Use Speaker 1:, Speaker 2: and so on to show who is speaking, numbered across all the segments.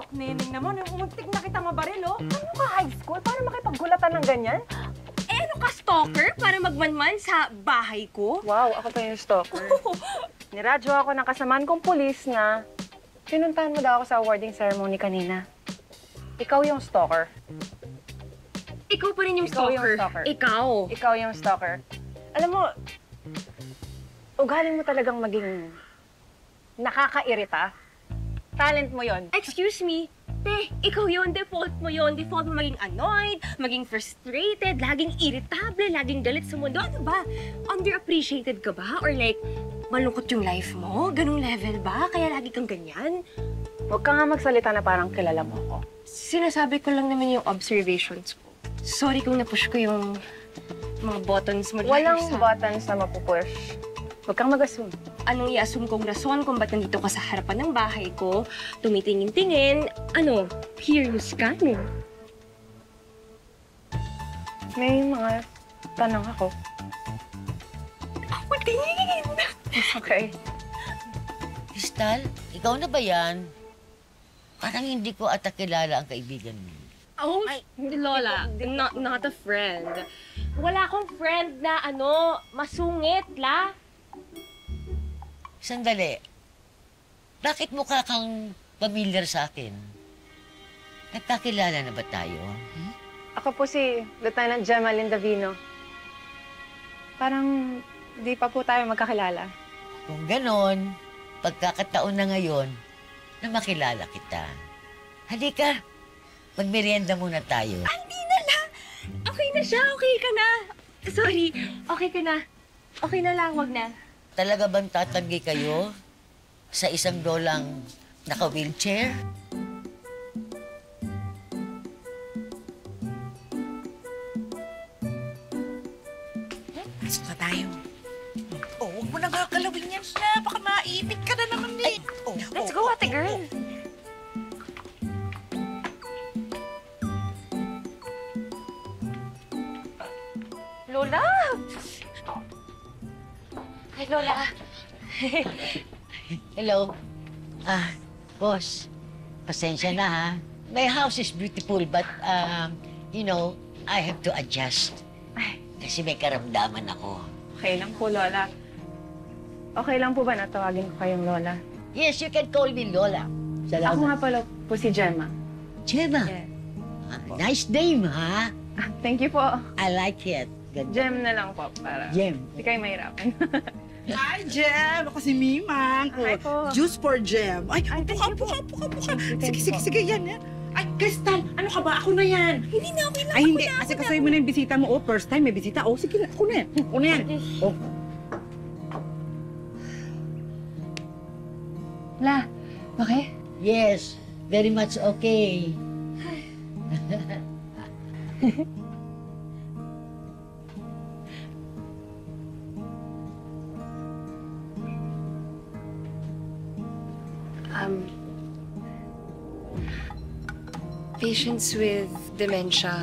Speaker 1: Neneng naman, muntik na kita mabaril, oh.
Speaker 2: Ano ka, high school? Paano makipaggulatan ng ganyan?
Speaker 1: Eh, ano ka, stalker? Para magmanman sa bahay ko?
Speaker 2: Wow, ako pa yung stalker. Niradyo ako ng kasamaan kong pulis na pinuntahan mo daw ako sa awarding ceremony kanina. Ikaw yung stalker.
Speaker 1: Ikaw pa rin yung
Speaker 2: Ikaw
Speaker 1: stalker.
Speaker 2: yung stalker.
Speaker 1: Ikaw.
Speaker 2: Ikaw yung stalker. Alam mo, ugali mo talagang maging nakakairita. Talent mo yon.
Speaker 1: Excuse me? Te, ikaw yun. Default mo yun. Default mo maging annoyed, maging frustrated, laging irritable, laging galit sa mundo. Ano ba? Underappreciated ka ba? Or like, malungkot yung life mo? Ganong level ba? Kaya lagi kang ganyan?
Speaker 2: Huwag ka nga magsalita na parang kilala mo ako.
Speaker 1: Sinasabi ko lang naman yung observations ko. Sorry kung napush ko yung mga buttons mo.
Speaker 2: Walang buttons na mapupush. Huwag kang mag-assume.
Speaker 1: Anong i-assume kong rason kung ba't nandito ka sa harapan ng bahay ko, tumitingin-tingin, curious ka, no?
Speaker 2: May mga tanong ako.
Speaker 1: Ako din!
Speaker 2: Okay.
Speaker 3: Crystal, ikaw na ba yan? Parang hindi ko ata kilala ang kaibigan mo.
Speaker 1: Oh, Lola, not a friend. Wala akong friend na masungit, la.
Speaker 3: Sandali. Bakit mukha kang familiar sa akin? Nagkakilala na ba tayo?
Speaker 2: Ako po si Lieutenant Gemma Lindavino. Parang di pa po tayo magkakilala.
Speaker 3: Kung ganon, pagkakataon na ngayon na makilala kita. Halika, magmerienda muna tayo.
Speaker 1: Ay, hindi na, la. Okay na siya, okay ka na. Sorry, okay ka na. Okay na lang, wag na.
Speaker 3: Talaga bang tatanggi kayo sa isang lolang naka-wheelchair?
Speaker 4: Pasok na tayo. Oh, huwag mo nang kakalawin yan na. Baka maipit ka na naman eh. Oh,
Speaker 1: Let's go, ate girl. Lola! Hi, Lola.
Speaker 3: Hello. Boss, pasensya na ha. My house is beautiful but, I have to adjust. Kasi may karamdaman ako.
Speaker 2: Okay lang po, Lola. Okay lang po ba na tawagin ko kayong Lola?
Speaker 3: Yes, you can call me Lola.
Speaker 2: Ako nga pala po si Gemma.
Speaker 3: Gemma.
Speaker 2: Yes.
Speaker 3: Nice name, ha?
Speaker 2: Thank you po.
Speaker 3: I like it. Ganda.
Speaker 2: Gem na lang po para
Speaker 3: Gem.
Speaker 2: hindi kayo mahirapan.
Speaker 4: Hi, Jem! Ako si Mimang.
Speaker 2: Hi po.
Speaker 4: Juice for Jem. Ay,
Speaker 2: Ay, thank you po.
Speaker 4: puka.
Speaker 2: Thank you po.
Speaker 4: Sige, yan. Ay, Crystal, ano ka ba? Ako na yan.
Speaker 1: Hindi na, okay lang.
Speaker 4: Ay, hindi. Kasi kasay mo na yung bisita mo. Oh, first time may bisita. Oh, sige na. Ako na yan. Ako na yan. Oh.
Speaker 1: La, okay?
Speaker 3: Yes, very much okay.
Speaker 5: Patients with dementia,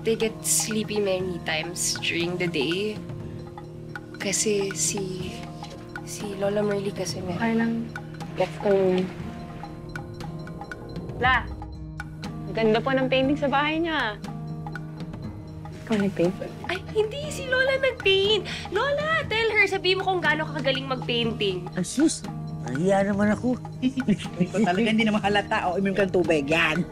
Speaker 5: they get sleepy many times during the day. Kasi si Lola Merly kasi meron.
Speaker 2: Okay lang. Gets ko naman. La, ang ganda po ng painting sa bahay niya. Ikaw nag-paint?
Speaker 1: Ay, hindi. Si Lola nag-paint. Lola, tell her. Sabihin mo kung gaano kakagaling mag-painting.
Speaker 3: Sus, nahiya naman ako.
Speaker 4: Hindi ko talaga hindi naman halata. O, imin kang tubig. Yan.